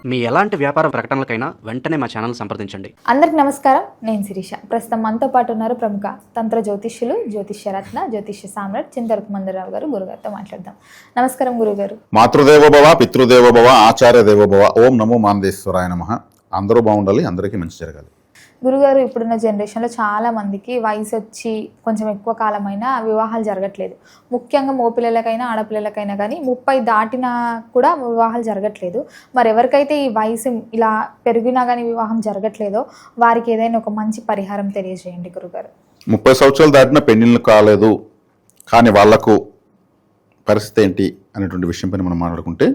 మీ ఎలాంటి వ్యాపార ప్రకటనలకైనా వెంటనే మా ఛానల్ సంప్రదించండి. అందరికి నమస్కారం, నేను శిరీష. ప్రస్తుతం మనతో పాటు ఉన్నారు ప్రముఖ తంత్ర జ్యోతిష్యులు, జ్యోతిష్యరత్న, జ్యోతిష్య సామ్రాట్ చింతరపు మందరరావు గారు. గురుగారితో మాట్లాడదాం. నమస్కారం గురుగారు. మాతృదేవోభవ, పితృదేవోభవ, ఆచార్య దేవోభవ. ఓం నమో మాందేశ్వరాయ నమః. అందరూ బాగుండాలి, అందరికీ మంచి జరగాలి. గురుగారు, ఇప్పుడున్న జనరేషన్లో చాలా మందికి వయసు వచ్చి కొంచెం ఎక్కువ కాలమైనా వివాహాలు జరగట్లేదు. ముఖ్యంగా మగపిల్లలకైనా ఆడపిల్లలకైనా కానీ 30 దాటినా కూడా వివాహాలు జరగట్లేదు. మరి ఎవరికైతే ఈ వయసు ఇలా పెరిగినా కానీ వివాహం జరగట్లేదో వారికి ఏదైనా ఒక మంచి పరిహారం తెలియజేయండి గురుగారు. 30 సంవత్సరాలు దాటిన పెళ్లిళ్ళు కాలేదు కానీ వాళ్లకు పరిస్థితి ఏంటి అనేటువంటి విషయం పైన మనం మాట్లాడుకుంటే,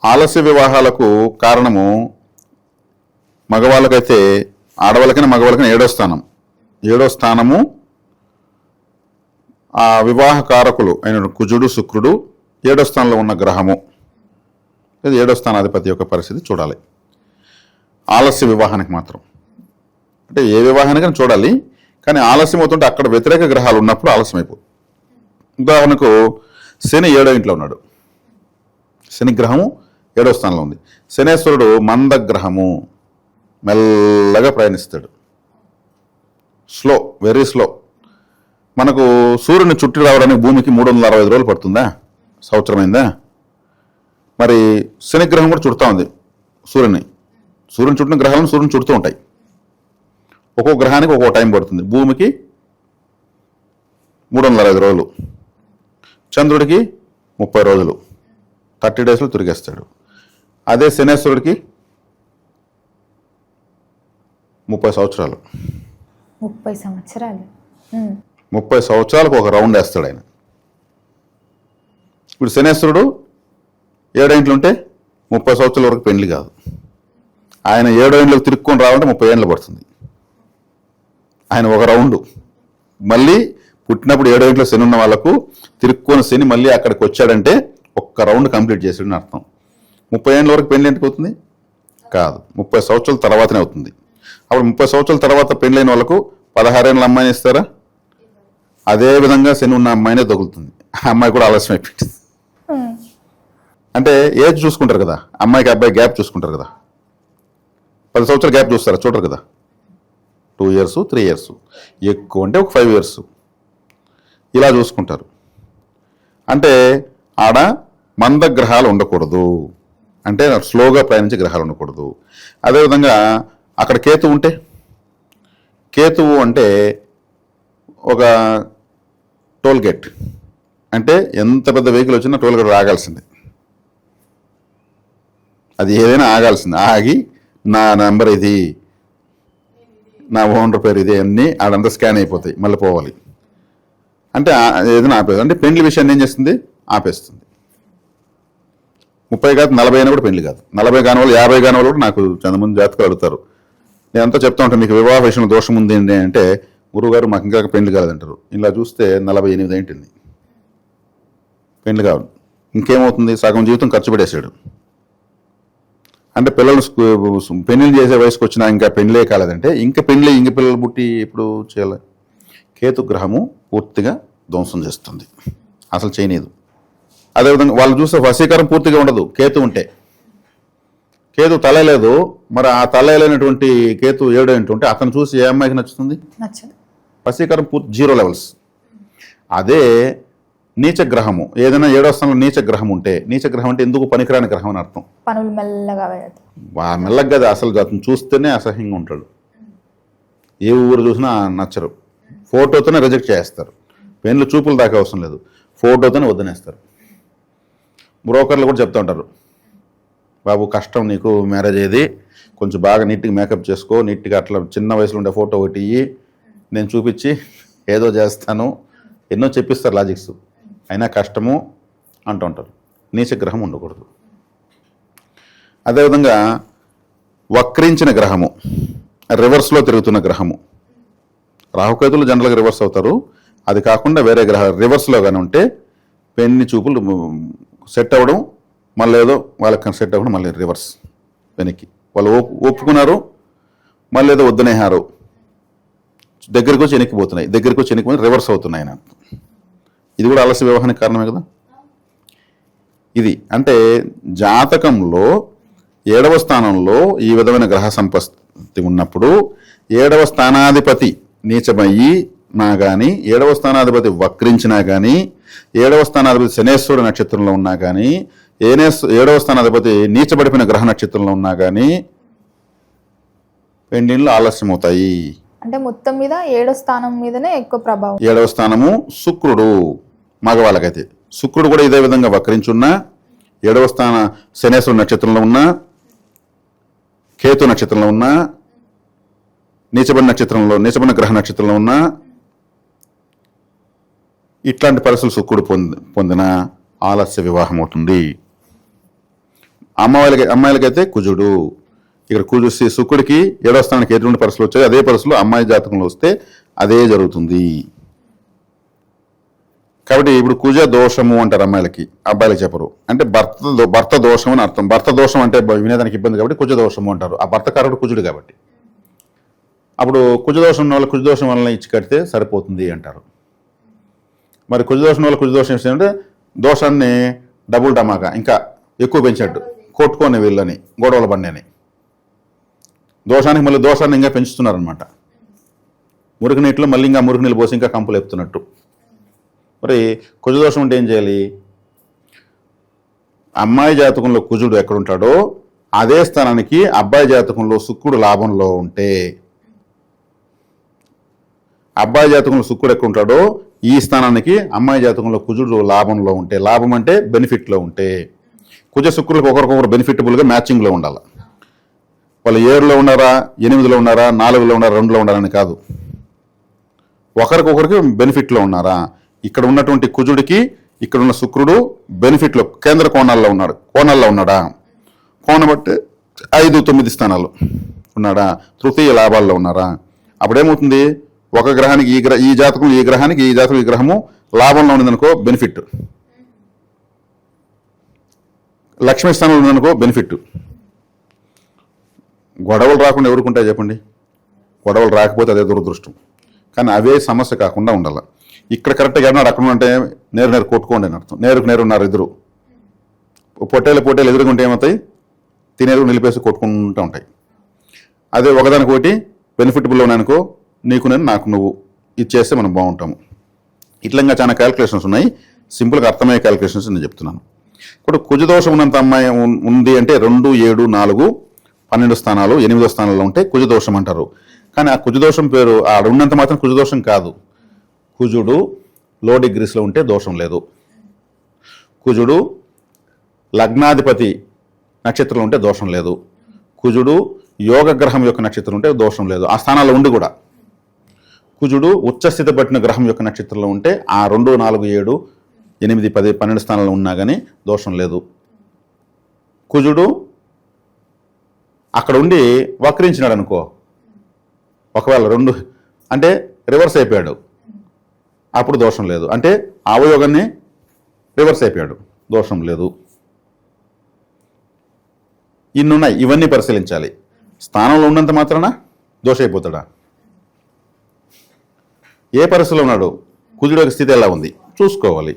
ఆలస్య వివాహాలకు కారణము మగవాళ్ళకైతే ఆడవాళ్ళకైనా మగవాళ్ళకైనా 7వ స్థానం. 7వ స్థానము ఆ వివాహ కారకులు అయిన కుజుడు, శుక్రుడు 7వ స్థానంలో ఉన్న గ్రహము. 7వ స్థానాధిపతి యొక్క పరిస్థితి చూడాలి ఆలస్య వివాహానికి మాత్రం. అంటే ఏ వివాహానికైనా చూడాలి, కానీ ఆలస్యం అవుతుంటే అక్కడ వ్యతిరేక గ్రహాలు ఉన్నప్పుడు ఆలస్యం అయిపోతుంది. ఉదాహరణకు శని 7వ ఇంట్లో ఉన్నాడు. శని గ్రహము 7వ స్థానంలో ఉంది. శనేశ్వరుడు మందగ్రహము, మెల్లగా ప్రయాణిస్తాడు. Slow, very slow. మనకు సూర్యుని చుట్టి రావడానికి భూమికి 365 రోజులు పడుతుందా? సంవత్సరమైందా? మరి శనిగ్రహం కూడా చుడుతూ ఉంది సూర్యుని చుట్టిన గ్రహాలను సూర్యుని చుడుతూ ఉంటాయి. ఒక్కొక్క గ్రహానికి ఒక్కో టైం పడుతుంది. భూమికి 365 రోజులు, చంద్రుడికి 30 రోజులు, 30 డేస్లో తిరిగేస్తాడు. అదే శనేశ్వరుడికి 30 సంవత్సరాలు. 30 సంవత్సరాలు 30 సంవత్సరాలకు ఒక రౌండ్ వేస్తాడు ఆయన. ఇప్పుడు శనేశ్వరుడు 7వ ఇంట్లో ఉంటే 30 సంవత్సరాల వరకు పెళ్లి కాదు. ఆయన 7వ ఇంట్లోకి తిరుక్కొని రావాలంటే 30 ఏళ్ళు పడుతుంది. ఆయన ఒక రౌండ్ మళ్ళీ పుట్టినప్పుడు 7వ ఇంట్లో శని ఉన్న వాళ్ళకు తిరుక్కొని శని మళ్ళీ అక్కడికి వచ్చాడంటే ఒక్క రౌండ్ కంప్లీట్ చేసాడని అర్థం. 30 ఏళ్ళ వరకు పెళ్లి ఎందుకు అవుతుంది? కాదు, 30 సంవత్సరాల తర్వాతనే అవుతుంది. అప్పుడు 30 సంవత్సరాల తర్వాత పెళ్ళైన వాళ్ళకు 16 ఏళ్ళ అమ్మాయిని ఇస్తారా? అదే విధంగా శని ఉన్న అమ్మాయినే తగులుతుంది. ఆ అమ్మాయి కూడా ఆలస్యం అయిపోయింది. అంటే ఏజ్ చూసుకుంటారు కదా, అమ్మాయికి అబ్బాయి గ్యాప్ చూసుకుంటారు కదా. 10 సంవత్సరాల గ్యాప్ చూస్తారా? చూడరు కదా. 2 ఇయర్స్, 3 ఇయర్స్, ఎక్కువ అంటే ఒక 5 ఇయర్స్ ఇలా చూసుకుంటారు. అంటే ఆడ మందగ్రహాలు ఉండకూడదు, అంటే స్లోగా ప్రయాణించే గ్రహాలు ఉండకూడదు. అదేవిధంగా అక్కడ కేతువు ఉంటే, కేతువు అంటే ఒక టోల్ గేట్. అంటే ఎంత పెద్ద వెహికల్ వచ్చినా టోల్ గేట్ ఆగాల్సిందే. అది ఏదైనా ఆగాల్సిందే. ఆగి నా నెంబర్ ఇది, నా ఓనర్ పేరు ఇది అన్నీ ఆడంతా స్కాన్ అయిపోతాయి, మళ్ళీ పోవాలి. అంటే ఏదైనా ఆపేది. అంటే పెండ్లి విషయాన్ని ఏం చేస్తుంది? ఆపేస్తుంది. 30 కాదు 40 అయినా కూడా పెళ్లి కాదు. 40 కాని వాళ్ళు 50 కాని వాళ్ళు కూడా నాకు చందమంది జాతకాలు అడుగుతారు. నేనంతా చెప్తా ఉంటాను, మీకు వివాహ విషయంలో దోషం ఉంది ఏంటి అంటే, గురువుగారు మాకు ఇంకా పెళ్లి కాలేదంటారు. ఇలా చూస్తే 48 ఏంటింది పెళ్లి కావాలి. ఇంకేమవుతుంది? సగం జీవితం ఖర్చు పెట్టేశాడు. అంటే పిల్లలు పెళ్లి చేసే వయసుకు వచ్చినా ఇంకా పెళ్లే కాలేదంటే ఇంక పిల్లలు పుట్టి ఇప్పుడు చేయాలి. కేతు గ్రహము పూర్తిగా ధ్వంసం చేస్తుంది, అసలు చేయనీదు. అదేవిధంగా వాళ్ళు చూస్తే వశీకరం పూర్తిగా ఉండదు కేతు ఉంటే. కేతు తల లేదు, మరి ఆ తల లేనటువంటి కేతు 7వ ఇంటి ఉంటే అతను చూసి ఏ అమ్మాయికి నచ్చుతుంది? వశీకరం పూర్తి 0 లెవెల్స్. అదే నీచ గ్రహము, ఏదైనా 7వ స్థానంలో నీచ గ్రహం ఉంటే, నీచ గ్రహం అంటే ఎందుకు పనికిరాని గ్రహం అని అర్థం. పనులు మెల్లగా మెల్లగా అసలు అతను చూస్తేనే అసహ్యంగా ఉంటాడు. ఏ ఊరు చూసినా నచ్చరు. ఫోటోతోనే రిజెక్ట్ చేస్తారు. పెన్లు చూపులు దాకా అవసరం లేదు, ఫోటోతోనే వద్దనేస్తారు. బ్రోకర్లు కూడా చెప్తూ ఉంటారు, బాబు కష్టం నీకు మ్యారేజ్ అయ్యేది, కొంచెం బాగా నీట్గా మేకప్ చేసుకో, నీట్గా అట్లా చిన్న వయసులో ఉండే ఫోటో ఒకటి ఇయ్యి, నేను చూపించి ఏదో చేస్తాను, ఎన్నో చెప్పిస్తారు లాజిక్స్. అయినా కష్టము అంటూ ఉంటారు. నీచగ్రహం ఉండకూడదు. అదేవిధంగా వక్రించిన గ్రహము, రివర్స్లో తిరుగుతున్న గ్రహము. రాహుకేతులు జనరల్గా రివర్స్ అవుతారు. అది కాకుండా వేరే గ్రహాలు రివర్స్లో కానీ ఉంటే పెన్ని చూపులు సెట్ అవ్వడం, మళ్ళీ ఏదో వాళ్ళకి సెట్ అవ్వడం, మళ్ళీ రివర్స్ వెనక్కి. వాళ్ళు ఒప్పుకున్నారు, మళ్ళీ ఏదో వద్దనేహారు, దగ్గరికి వచ్చి వెనక్కిపోతున్నాయి, దగ్గరికి వచ్చి వెనక్కిపోయి రివర్స్ అవుతున్నాయి. ఇది కూడా ఆలస్య వివాహానికి కారణమే కదా. ఇది అంటే జాతకంలో 7వ స్థానంలో ఈ విధమైన గ్రహ సంపత్తి ఉన్నప్పుడు 7వ స్థానాధిపతి నీచమయ్యి నా కానీ 7వ స్థానాధిపతి వక్రించినా కానీ 7వ స్థానాధిపతి శనేశ్వరుడు నక్షత్రంలో ఉన్నా కానీ 7వ స్థానాధిపతి నీచబడిపోయిన గ్రహ నక్షత్రంలో ఉన్నా కానీ పెండిళ్ళు ఆలస్యం అవుతాయి. అంటే మొత్తం మీద 7వ స్థానం మీదనే ఎక్కువ ప్రభావం. 7వ స్థానము శుక్రుడు మగవాళ్ళకైతే. శుక్రుడు కూడా ఇదే విధంగా వక్రించున్నా 7వ స్థాన శనేశ్వరుడు నక్షత్రంలో ఉన్నా కేతు నక్షత్రంలో ఉన్నా నీచబడిన గ్రహ నక్షత్రంలో ఉన్నా ఇట్లాంటి పరిస్థితులు శుక్రుడు పొందిన ఆలస్య వివాహం అవుతుంది. అమ్మాయిలకైతే కుజుడు. ఇక్కడ శుక్రుడికి 7వ స్థానానికి ఎటువంటి పరిస్థితులు వచ్చాయి అదే పరిస్థితులు అమ్మాయి జాతకంలో వస్తే అదే జరుగుతుంది. కాబట్టి ఇప్పుడు కుజ దోషము అంటారు అమ్మాయిలకి, అబ్బాయిలకి చెప్పరు. అంటే భర్త దోషం అని అర్థం. భర్త దోషం అంటే వినేదానికి ఇబ్బంది కాబట్టి కుజ దోషము అంటారు. ఆ భర్తకారుడు కుజుడు కాబట్టి. అప్పుడు కుజదోషం వల్ల కుజదోషం వల్ల ఇచ్చి కడితే సరిపోతుంది అంటారు. మరి కుజదోషం వల్ల కుజదోషం ఇస్తుంటే దోషాన్ని డబుల్ డమాకా ఇంకా ఎక్కువ పెంచాడు, కొట్టుకొని వీళ్ళని గొడవల బండిని. దోషానికి మళ్ళీ దోషాన్ని ఇంకా పెంచుతున్నారనమాట. మురికి నీటిలో మళ్ళీ ఇంకా మురికి నీళ్ళు పోసి ఇంకా కంపులు ఎత్తున్నట్టు. మరి కుజదోషం అంటే ఏం చేయాలి? అమ్మాయి జాతకంలో కుజుడు ఎక్కడుంటాడో అదే స్థానానికి అబ్బాయి జాతకంలో శుక్రుడు లాభంలో ఉంటే, అబ్బాయి జాతకంలో శుక్రుడు ఎక్కడ ఉంటాడో ఈ స్థానానికి అమ్మాయి జాతకంలో కుజుడు లాభంలో ఉంటే, లాభం అంటే బెనిఫిట్లో ఉంటే, కుజ శుక్రులకు ఒకరికొకరు బెనిఫిటబుల్గా మ్యాచింగ్లో ఉండాలి. వాళ్ళు 7లో ఉన్నారా, 8లో ఉన్నారా, 4లో ఉన్నారా, 2లో ఉన్నారని కాదు, ఒకరికొకరికి బెనిఫిట్లో ఉన్నారా. ఇక్కడ ఉన్నటువంటి కుజుడికి ఇక్కడ ఉన్న శుక్రుడు బెనిఫిట్లో కేంద్ర కోణాల్లో ఉన్నాడా, కోణం బట్టి 5, 9 స్థానాలు ఉన్నాడా, తృతీయ లాభాల్లో ఉన్నారా. అప్పుడేమవుతుంది? ఒక గ్రహానికి ఈ జాతకం ఈ గ్రహానికి ఈ జాతకం ఈ గ్రహము లాభంలో ఉన్నదనుకో బెనిఫిట్, లక్ష్మీ స్థానంలో ఉందనుకో బెనిఫిట్. గొడవలు రాకుండా ఎవరుకుంటాయి చెప్పండి? గొడవలు రాకపోతే అదే దురదృష్టం. కానీ అవే సమస్య కాకుండా ఉండాలి. ఇక్కడ కరెక్ట్గా ఎవరన్నా అక్కడ అంటే నేరు కొట్టుకోండి అని అర్థం. నేరు ఉన్నారు ఇద్దరు, పొట్టేలు ఎదురుకుంటే ఏమవుతాయి? తినేరు నిలిపేసి కొట్టుకుంటూ ఉంటాయి. అదే ఒకదానికొకటి బెనిఫిటబుల్ ఉన్నాయనుకో, నీకు నేను నాకు నువ్వు ఇచ్చేస్తే మనం బాగుంటాము. ఇట్లంగా చాలా క్యాలిక్యులేషన్స్ ఉన్నాయి. సింపుల్గా అర్థమయ్యే క్యాలిక్యులేషన్స్ నేను చెప్తున్నాను. ఇప్పుడు కుజదోషం ఉన్నంత అమ్మాయి ఉంది అంటే 2, 7, 4, 12 స్థానాలు 8వ స్థానాల్లో ఉంటే కుజదోషం అంటారు. కానీ ఆ కుజదోషం పేరు ఆడ ఉన్నంత మాత్రం కుజదోషం కాదు. కుజుడు లో డిగ్రీస్లో ఉంటే దోషం లేదు. కుజుడు లగ్నాధిపతి నక్షత్రంలో ఉంటే దోషం లేదు. కుజుడు యోగ గ్రహం యొక్క నక్షత్రం ఉంటే దోషం లేదు. ఆ స్థానాల్లో ఉండి కూడా కుజుడు ఉచ్చస్థితి పట్టిన గ్రహం యొక్క నక్షత్రంలో ఉంటే ఆ 2, 4, 7, 8, 10, 12 స్థానాల్లో ఉన్నా కానీ దోషం లేదు. కుజుడు అక్కడ ఉండి వక్రించినాడు అనుకో, ఒకవేళ 2 అంటే రివర్స్ అయిపోయాడు, అప్పుడు దోషం లేదు. అంటే అవయోగాన్ని రివర్స్ అయిపోయాడు, దోషం లేదు. ఇన్నున్నాయి, ఇవన్నీ పరిశీలించాలి. స్థానంలో ఉన్నంత మాత్రాన దోషం అయిపోతాడా? ఏ పరిస్థితిలో ఉన్నాడు, కుజుడు యొక్క స్థితి ఎలా ఉంది చూసుకోవాలి.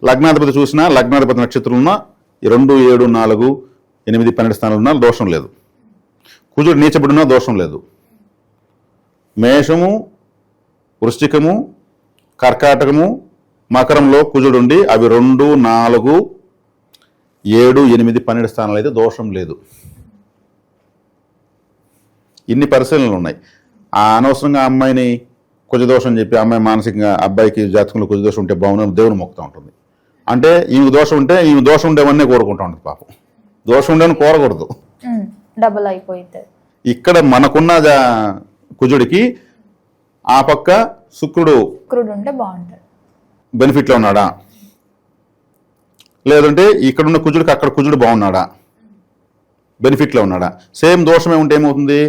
లగ్నాధిపతి చూసినా లగ్నాధిపతి నక్షత్రం ఉన్నా 2, 7, 4, 8, 12 స్థానాలు ఉన్నా దోషం లేదు. కుజుడు నీచబడినా దోషం లేదు. మేషము, వృశ్చికము, కర్కాటకము, మకరంలో కుజుడు ఉండి అవి 2, 4, 7, 8, 12 స్థానాలు అయితే దోషం లేదు. ఇన్ని పరిశీలనలు ఉన్నాయి. ఆ అనవసరంగా అమ్మాయిని కుజదోషం చెప్పి అమ్మాయి మానసికంగా అబ్బాయికి జాతకంలో కుజదోషం ఉంటే బాగుందని దేవుని మొక్కుతూ ఉంటుంది. అంటే ఈమె దోషం ఉంటే ఈమె దోషం ఉండేవన్నీ కోరుకుంటూ ఉంటుంది. పాపం దోషం ఉండేవని కోరకూడదు, డబుల్ అయిపోయింది. ఇక్కడ మనకున్న కుజుడికి ఆ పక్క శుక్రుడు ఉంటే బాగుంటుంది, బెనిఫిట్లో ఉన్నాడా, లేదంటే ఇక్కడున్న కుజుడికి అక్కడ కుజుడు బాగున్నాడా, బెనిఫిట్లో ఉన్నాడా. సేమ్ దోషమే ఉంటే ఏమవుతుంది?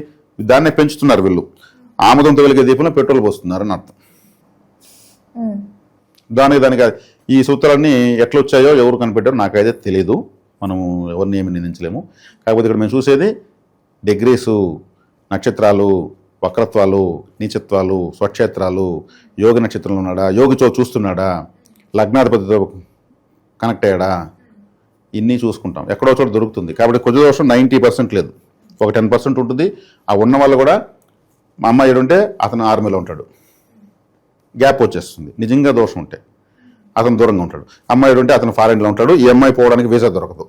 దాన్నే పెంచుతున్నారు వీళ్ళు. ఆముదంతో వెలిగే దీపంలో పెట్రోల్ పోస్తున్నారని అర్థం. దానికి ఈ సూత్రాలన్నీ ఎట్లా వచ్చాయో ఎవరు కనిపెట్టారో నాకైతే తెలియదు. మనము ఎవరిని ఏమి నిందించలేము. కాకపోతే ఇక్కడ మేము చూసేది డిగ్రీసు, నక్షత్రాలు, వక్రత్వాలు, నీచత్వాలు, స్వక్షేత్రాలు, యోగ నక్షత్రంలో ఉన్నాడా, యోగితో చూస్తున్నాడా, లగ్నాధిపతితో కనెక్ట్ అయ్యాడా, ఇన్ని చూసుకుంటాం, ఎక్కడో చోట దొరుకుతుంది. కాబట్టి కుజదోషం 90% లేదు, ఒక 10% ఉంటుంది. ఆ ఉన్న వాళ్ళు కూడా మా అమ్మ ఏడుంటే అతను ఆర్మీలో ఉంటాడు, గ్యాప్ వచ్చేస్తుంది. నిజంగా దోషం ఉంటే అతను దూరంగా ఉంటాడు. అమ్మాయి ఉంటే అతను ఫారెన్లో ఉంటాడు, ఈ అమ్మాయి పోవడానికి వీసా దొరకదు.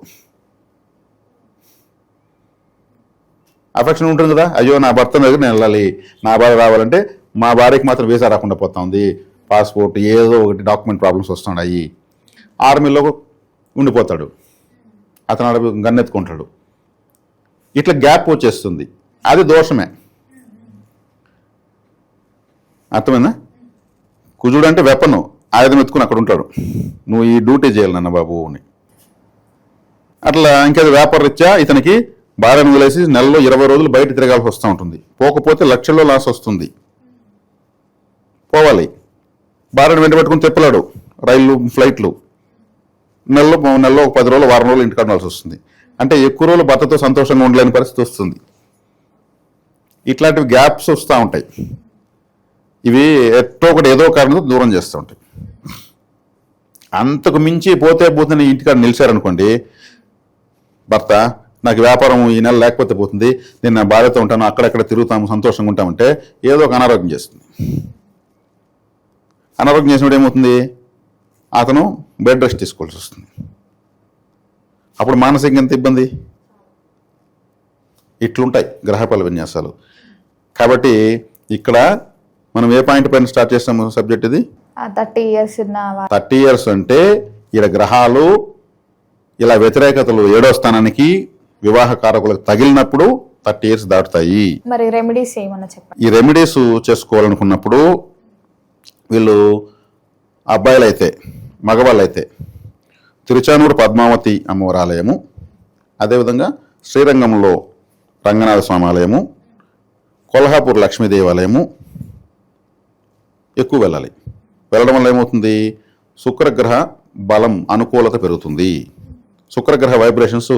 అఫెక్షన్ ఉంటుంది కదా, అయ్యో నా భర్త దగ్గర నేను వెళ్ళాలి, నా భార్య రావాలంటే మా భార్యకి మాత్రం వీసా రాకుండా పోతా ఉంది, పాస్పోర్ట్ ఏదో ఒకటి డాక్యుమెంట్ ప్రాబ్లమ్స్ వస్తున్నాయి. ఆర్మీలో ఉండిపోతాడు, అతను అక్కడ గన్నెత్తుకుంటాడు, ఇట్లా గ్యాప్ వచ్చేస్తుంది. అది దోషమే. అర్థమైందా? కుజుడు అంటే వెపను, ఆయుధం ఎత్తుకుని అక్కడ ఉంటాడు, నువ్వు ఈ డ్యూటీ చేయాలి నాన్న బాబు అని. అట్లా ఇంకేదో వ్యాపార రీత్యా ఇతనికి భార్యను వదిలేసి నెలలో 20 రోజులు బయట తిరగాల్సి వస్తూ ఉంటుంది. పోకపోతే లక్షల్లో లాస్ వస్తుంది. పోవాలి, భార్యను వెంట పెట్టుకుని తెప్పలాడు, రైళ్ళు ఫ్లైట్లు, నెలలో ఒక 10 రోజులు వారం రోజులు ఇంటికి ఉండాల్సి వస్తుంది. అంటే ఎక్కువ రోజులు భర్తతో సంతోషంగా ఉండలేని పరిస్థితి వస్తుంది. ఇట్లాంటివి గ్యాప్స్ వస్తూ ఉంటాయి. ఇవి ఒకటి ఏదో కారణంతో దూరం చేస్తూ ఉంటాయి. అంతకు మించి పోతే ఇంటికాడ నిలిచారనుకోండి, భర్త నాకు వ్యాపారం ఈ నెల లేకపోతే పోతుంది, నేను నా భార్యతో ఉంటాను, అక్కడెక్కడ తిరుగుతాము, సంతోషంగా ఉంటామంటే ఏదో ఒక అనారోగ్యం చేస్తుంది. అనారోగ్యం చేసినప్పుడు ఏమవుతుంది, అతను బెడ్ రెస్ట్ తీసుకోవాల్సి వస్తుంది. అప్పుడు మానసికంగా ఎంత ఇబ్బంది. ఇట్లుంటాయి గ్రహఫల విన్యాసాలు. కాబట్టి ఇక్కడ మనం ఏ పాయింట్ పైన స్టార్ట్ చేస్తాము సబ్జెక్ట్? ఇది 30 years 30 years అంటే ఇక్కడ గ్రహాలు ఇలా వ్యతిరేకతలు 7వ స్థానానికి వివాహ కారకులకు తగిలినప్పుడు 30 years దాటుతాయి. మరి రెమెడీస్ ఏమన్నా చెప్పండి. ఈ రెమెడీస్ చేసుకోవాలనుకున్నప్పుడు వీళ్ళు అబ్బాయిలు అయితే, మగవాళ్ళు అయితే తిరుచానూరు పద్మావతి అమ్మవారి ఆలయము, అదేవిధంగా శ్రీరంగంలో రంగనాథ స్వామి ఆలయము, కొల్హాపూర్ లక్ష్మీదేవి ఆలయము ఎక్కువ వెళ్ళాలి. వెళ్ళడం వల్ల ఏమవుతుంది, శుక్రగ్రహ బలం అనుకూలత పెరుగుతుంది. శుక్రగ్రహ వైబ్రేషన్స్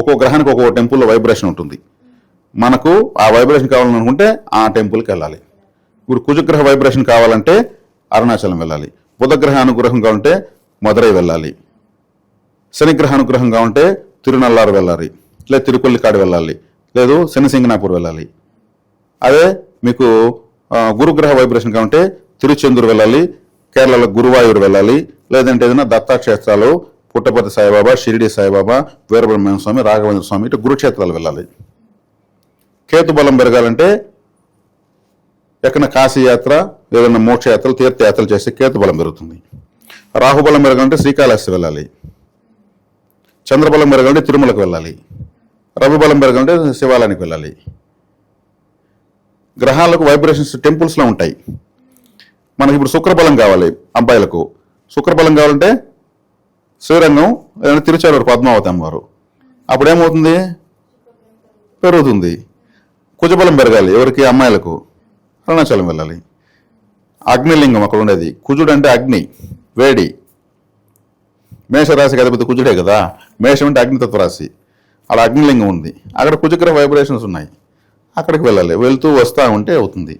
ఒక్కో గ్రహానికి ఒక్కో టెంపుల్లో వైబ్రేషన్ ఉంటుంది. మనకు ఆ వైబ్రేషన్ కావాలనుకుంటే ఆ టెంపుల్కి వెళ్ళాలి. ఇప్పుడు కుజగ్రహ వైబ్రేషన్ కావాలంటే అరుణాచలం వెళ్ళాలి. బుధగ్రహ అనుగ్రహం కావాలంటే మదురై వెళ్ళాలి. శనిగ్రహ అనుగ్రహం కావాలంటే తిరునల్లారు వెళ్ళాలి, లేదా తిరుకొల్లికాడు వెళ్ళాలి, లేదు శనిసింగనాపూర్ వెళ్ళాలి. అదే మీకు గురుగ్రహ వైబ్రేషన్ కావాలంటే తిరుచెందూరు వెళ్ళాలి, కేరళలో గురువాయూరు వెళ్ళాలి, లేదంటే ఏదైనా దత్తాక్షేత్రాలు పుట్టపర్తి సాయిబాబా, షిరిడి సాయిబాబా, వీరబ్రహ్మణ్య స్వామి, రాఘవేంద్ర స్వామి ఇటు గురుక్షేత్రాలు వెళ్ళాలి. కేతు బలం పెరగాలంటే ఎక్కడ కాశీ యాత్ర, ఏదైనా మోక్షయాత్రలు, తీర్థయాత్రలు చేస్తే కేతు బలం పెరుగుతుంది. రాహుబలం పెరగాలంటే శ్రీకాళహస్తి వెళ్ళాలి. చంద్రబలం పెరగాలంటే తిరుమలకు వెళ్ళాలి. రవి బలం పెరగాలంటే శివాలయానికి వెళ్ళాలి. గ్రహాలకు వైబ్రేషన్స్ టెంపుల్స్లో ఉంటాయి. మనకి ఇప్పుడు శుక్రబలం కావాలి, అబ్బాయిలకు శుక్రబలం కావాలంటే శ్రీరంగం లేదంటే తిరుచానూరు పద్మావతి అమ్మవారు. అప్పుడేమవుతుంది, పెరుగుతుంది. కుజబలం పెరగాలి ఎవరికి, అమ్మాయిలకు అరుణాచలం వెళ్ళాలి. అగ్నిలింగం అక్కడ ఉండేది. కుజుడు అంటే అగ్ని, వేడి. మేషరాశికి అధిపతి కుజుడే కదా, మేషం అంటే అగ్నితత్వ రాశి. అలా అగ్నిలింగం ఉంది, అక్కడ కుజగ్రహ వైబ్రేషన్స్ ఉన్నాయి, అక్కడికి వెళ్ళాలి. వెళ్తూ వస్తూ ఉంటే అవుతుంది.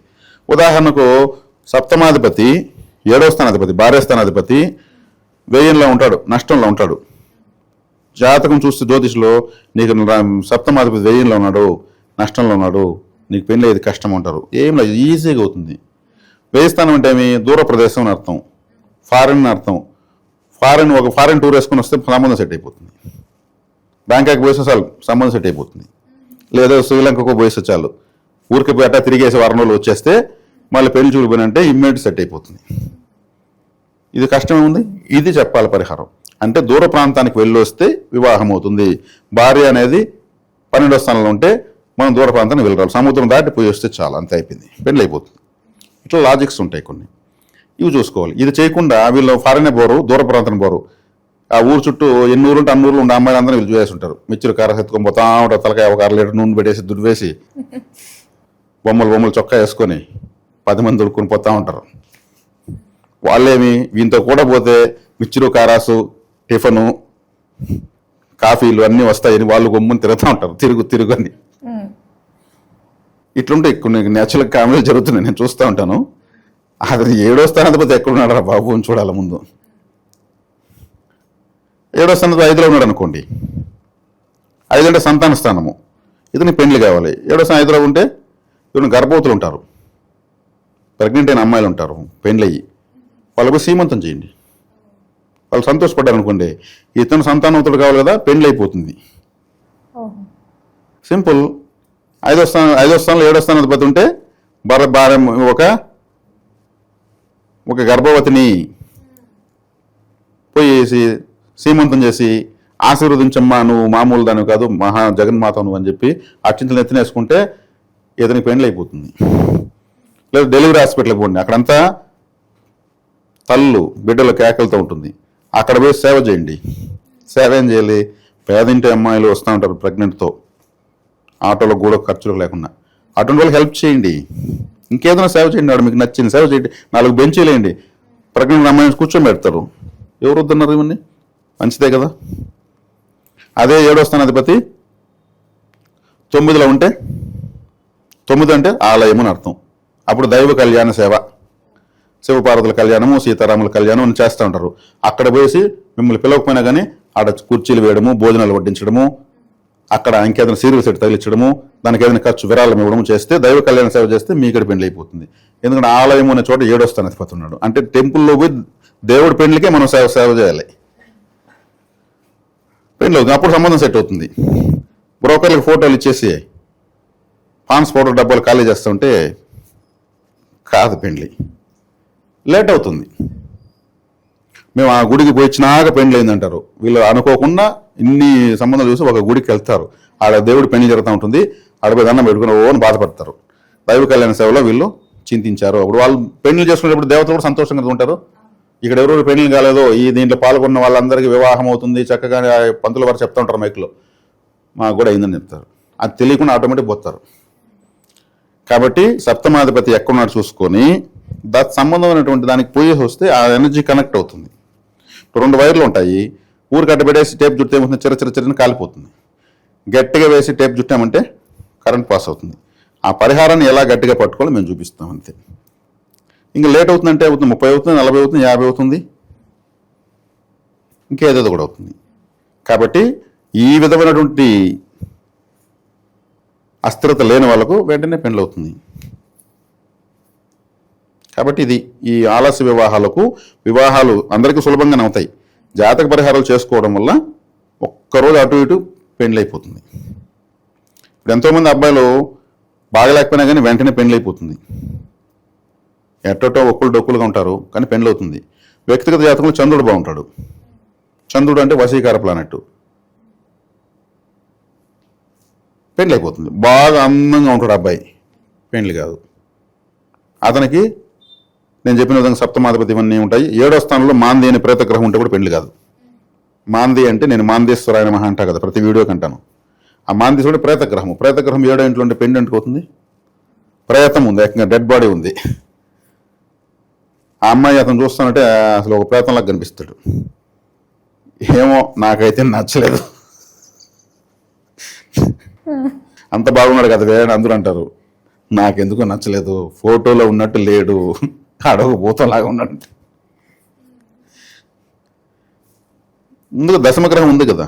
ఉదాహరణకు సప్తమాధిపతి, 7వ స్థానాధిపతి, భార్యస్థానాధిపతి 1000లో ఉంటాడు, నష్టంలో ఉంటాడు. జాతకం చూస్తే జ్యోతిష్లో నీకు సప్తమాధిపతి 1000లో ఉన్నాడు, నష్టంలో ఉన్నాడు, నీకు పెళ్ళి అయ్యేది కష్టం అంటారు. ఏం లేదు, ఈజీగా అవుతుంది. 1000 స్థానం అంటే ఏమి, దూర ప్రదేశం అని అర్థం, ఫారెన్ అని అర్థం. ఒక ఫారెన్ టూర్ వేసుకుని వస్తే సంబంధం సెట్ అయిపోతుంది. బ్యాంకాక్ పోయిస్తే చాలు సంబంధం సెట్ అయిపోతుంది. లేదా శ్రీలంకకు పోయిస్తే చాలు, ఊరికి పోయి అట్టా తిరిగేసి వారం రోజులు వచ్చేస్తే మళ్ళీ పెళ్లి చూడిపోయినంటే ఇమ్మీడియట్ సెట్ అయిపోతుంది. ఇది కష్టమే ఉంది. ఇది చెప్పాలి పరిహారం. అంటే దూర ప్రాంతానికి వెళ్ళి వస్తే వివాహం అవుతుంది. భార్య అనేది 12వ స్థానంలో ఉంటే మనం దూర ప్రాంతానికి వెళ్ళరాలి. సముద్రం దాటి పోయి వస్తే చాలా, అంతే అయిపోయింది, పెళ్ళి అయిపోతుంది. ఇట్లా లాజిక్స్ ఉంటాయి కొన్ని, ఇవి చూసుకోవాలి. ఇది చేయకుండా వీళ్ళు ఫారెన్ పోరు, దూర ప్రాంతానికి పోరు. ఆ ఊరు చుట్టూ ఎన్ని ఊరు ఉంటే అన్ని ఊర్లు ఉండే అమ్మాయిలు అందరూ వీళ్ళు చూసేసి ఉంటారు. మిక్చర్ కార ఎత్తుకొని పోతా ఉంటారు, తలకాయ ఒక 1 లీటర్ నూనె పెట్టేసి దుడ్వేసి బొమ్మలు చొక్కా వేసుకొని 10 మంది దొడుకొని పోతా ఉంటారు. వాళ్ళేమి వీంతో కూడా పోతే మిక్చరు, కారాసు, టిఫను, కాఫీలు అన్నీ వస్తాయని వాళ్ళు గమ్ముని తిరుగుతూ ఉంటారు, తిరుగు అని. ఇట్లుంటే కొన్ని నేచురల్ కామెడీ జరుగుతున్నాయి, నేను చూస్తూ ఉంటాను. అది 7వ స్థానాధిపతి ఎక్కడున్నాడు రా బాబు అని చూడాలి ముందు. 7వ స్థానంలో 5లో ఉన్నాడు అనుకోండి, 5 అంటే సంతాన స్థానము, ఇతని పెళ్లి కావాలి. 7వ స్థానం 5లో ఉంటే ఇతను గర్భవతులు ఉంటారు, ప్రెగ్నెంట్ అయిన అమ్మాయిలు ఉంటారు, పెళ్ళయ్యి వాళ్ళకు సీమంతం చేయండి. వాళ్ళు సంతోషపడ్డారు అనుకోండి, ఇతను సంతానవతుడు కావాలి కదా, పెళ్ళి అయిపోతుంది. ఓహో. సింపుల్. 5వ స్థానంలో 7వ స్థానం అధిపతి ఉంటే భార్య ఒక గర్భవతిని పోయేసి సీమంతం చేసి ఆశీర్వదించమ్మా, నువ్వు మామూలు దాని కాదు, మహా జగన్మాత నువ్వు అని చెప్పి అక్షింతలు ఎత్తినేసుకుంటే ఇతనికి పెళ్ళి అయిపోతుంది. లేదా డెలివరీ హాస్పిటల్కి పోండి, అక్కడంతా తల్లు బిడ్డల కేకలతో ఉంటుంది, అక్కడ పోయి సేవ చేయండి. సేవ ఏం చేయాలి? పేదింటి అమ్మాయిలు వస్తూ ఉంటారు ప్రెగ్నెంట్తో, ఆటోలో కూడా ఖర్చులు లేకుండా, అటువంటి వాళ్ళకి హెల్ప్ చేయండి. ఇంకేదైనా సేవ చేయండి, వాడు మీకు నచ్చింది సేవ చేయండి. 4 బెంచీలు వేయండి, ప్రెగ్నెంట్ అమ్మాయిని కూర్చోబెడతారు. ఎవరు వద్దన్నారు? ఇవన్నీ మంచిదే కదా. అదే 7వ స్థానాధిపతి 9లో ఉంటే, 9 అంటే ఆలయం అని అర్థం. అప్పుడు దైవ కళ్యాణ సేవ, శివపార్వతుల కళ్యాణము, సీతారాముల కళ్యాణం అని చేస్తూ ఉంటారు. అక్కడ పోసి మిమ్మల్ని పిలవకపోయినా కానీ ఆడ కుర్చీలు వేయడము, భోజనాలు వడ్డించడము, అక్కడ ఇంకేదైనా సీరియల్ సెట్ తగిలించడము, దానికి ఏదైనా ఖర్చు విరాళం ఇవ్వడం చేస్తే, దైవ కళ్యాణ సేవ చేస్తే మీకడ పెళ్లి అయిపోతుంది. ఎందుకంటే ఆలయం అనే చోట 7వ స్థానాధిపతి ఉన్నాడు. అంటే టెంపుల్లో పోయి దేవుడి పెళ్లికే మనం సేవ చేయాలి. పెళ్లి అవుతుంది, అప్పుడు సంబంధం సెట్ అవుతుంది. బ్రోకర్లకు ఫోటోలు ఇచ్చేసి పాన్స్ పౌడర్ డబ్బాలు ఖాళీ చేస్తుంటే కాదు, పెళ్లి లేట్ అవుతుంది. మేము ఆ గుడికి పోయిచ్చినాక పెళ్లి అయిందంటారు. వీళ్ళు అనుకోకుండా ఇన్ని సంబంధాలు చూసి ఒక గుడికి వెళ్తారు, ఆడ దేవుడి పెళ్లి జరుగుతూ ఉంటుంది, ఆడపై దండం పెట్టుకుని ఓని బాధపడతారు. దైవ కళ్యాణ సేవలో వీళ్ళు చింతించారు. అప్పుడు వాళ్ళు పెళ్లి చేసుకునేటప్పుడు దేవతలు కూడా సంతోషంగా ఉంటారు. ఇక్కడ ఎవరు పెళ్లి కాలేదో దీంట్లో పాల్గొన్న వాళ్ళందరికీ వివాహం అవుతుంది చక్కగా పంతుల వారు చెప్తా ఉంటారు మైక్లో, మాకు కూడా అయిందని చెప్తారు. అది తెలియకుండా ఆటోమేటిక్ పోతారు. కాబట్టి సప్తమాధిపతి ఎక్కడున్నాడు చూసుకొని సంబంధమైనటువంటి దానికి పోయేసి వస్తే ఆ ఎనర్జీ కనెక్ట్ అవుతుంది. 2 వైర్లు ఉంటాయి, ఊరికి అడ్డపెట్టేసి టేప్ చుట్టూ ఏమవుతుంది, చిరచిరని కాలిపోతుంది. గట్టిగా వేసి టేప్ చుట్టామంటే కరెంట్ పాస్ అవుతుంది. ఆ పరిహారాన్ని ఎలా గట్టిగా పట్టుకోవాలో మేము చూపిస్తాం అంతే. ఇంకా లేట్ అవుతుందంటే అవుతుంది, 30 అవుతుంది, 40 అవుతుంది, 50 అవుతుంది, ఇంకేదేదో కూడా అవుతుంది. కాబట్టి ఈ విధమైనటువంటి అస్థిరత లేని వాళ్ళకు వెంటనే పెళ్లి అవుతుంది. కాబట్టి ఇది ఈ ఆలస్య వివాహాలు అందరికీ సులభంగానే అవుతాయి. జాతక పరిహారాలు చేసుకోవడం వల్ల ఒక్కరోజు అటు ఇటు పెళ్లి అయిపోతుంది. ఇప్పుడు ఎంతోమంది అబ్బాయిలు బాగలేకపోయినా కానీ వెంటనే పెళ్లి అయిపోతుంది. ఎట్టో ఒక్కులు డొక్కులుగా ఉంటారు కానీ పెళ్లి అవుతుంది. వ్యక్తిగత జాతకంలో చంద్రుడు బాగుంటాడు. చంద్రుడు అంటే వశీకార ప్లానెట్, పెళ్లి అయిపోతుంది. బాగా అందంగా ఉంటాడు అబ్బాయి, పెళ్లి కాదు. అతనికి నేను చెప్పిన విధంగా సప్తమాధిపతి ఇవన్నీ ఉంటాయి. 7వ స్థానంలో మాంది అనే ప్రేతగ్రహం ఉంటే కూడా పెళ్లి కాదు. మాంది అంటే నేను మాందేశ్వరాయన మహా అంటా కదా, ప్రతి వీడియోకి అంటాను. ఆ మాందేశ్వరుడు ప్రేతగ్రహం 7వ ఇంట్లో ఉంటే పెళ్లి ఎందుకు అవుతుంది? ప్రేతం ఉంది, ఏకంగా డెడ్ బాడీ ఉంది. ఆ అమ్మాయి అతను చూస్తానంటే అసలు ఒక ప్రేతంలాగా కనిపిస్తాడు. ఏమో నాకైతే నచ్చలేదు. అంత బాగున్నాడు కదా వేరే అందరూ అంటారు, నాకెందుకో నచ్చలేదు. ఫోటోలో ఉన్నట్టు లేడు, అడగ పోతలాగా ఉన్నాడు. ముందుగా దశమగ్రహం ఉంది కదా,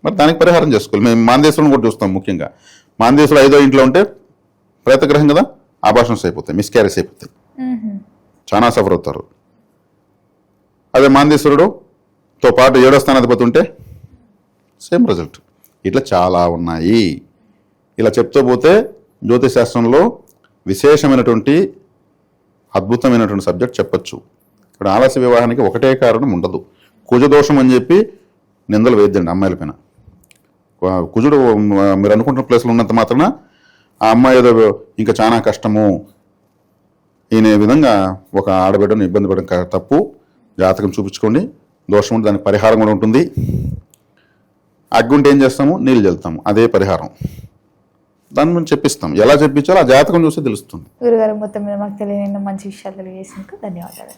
మరి దానికి పరిహారం చేసుకోవాలి. మేము మాందేశ్వరుని కూడా చూస్తాం. ముఖ్యంగా మాందేశ్వరుడు 5వ ఇంట్లో ఉంటే ప్రేతగ్రహం కదా, అబార్షన్స్ అయిపోతాయి, మిస్క్యారేజ్ అయిపోతాయి, చాలా సఫర్ అవుతారు. అదే మాందేశ్వరుడుతో పాటు 7వ స్థానాధిపతి ఉంటే సేమ్ రిజల్ట్. ఇట్లా చాలా ఉన్నాయి. ఇలా చెప్తూ పోతే జ్యోతిష్ శాస్త్రంలో విశేషమైనటువంటి అద్భుతమైనటువంటి సబ్జెక్ట్ చెప్పచ్చు. ఇక్కడ ఆలస్య వివాహానికి ఒకటే కారణం ఉండదు. కుజదోషం అని చెప్పి నిందలు వేద్దండి అమ్మాయిల పైన. కుజుడు మీరు అనుకుంటున్న ప్లేస్లో ఉన్నంత మాత్రాన ఆ అమ్మాయి ఏదో ఇంకా చాలా కష్టము ఈయన విధంగా ఒక ఆడబిడ్డను ఇబ్బంది పడడం తప్పు. జాతకం చూపించుకోండి, దోషం ఉంటే దానికి పరిహారం కూడా ఉంటుంది. అగ్గుంటే ఏం చేస్తాము, నీళ్ళు చల్లుతాము, అదే పరిహారం. దాన్ని మనం చెప్పిస్తాం, ఎలా చెప్పించాలో ఆ జాతకం చూస్తే తెలుస్తుంది. గురుగారు మొత్తం మీద మాకు తెలియని మంచి విషయాలు తెలియజేసినందుకు ధన్యవాదాలు.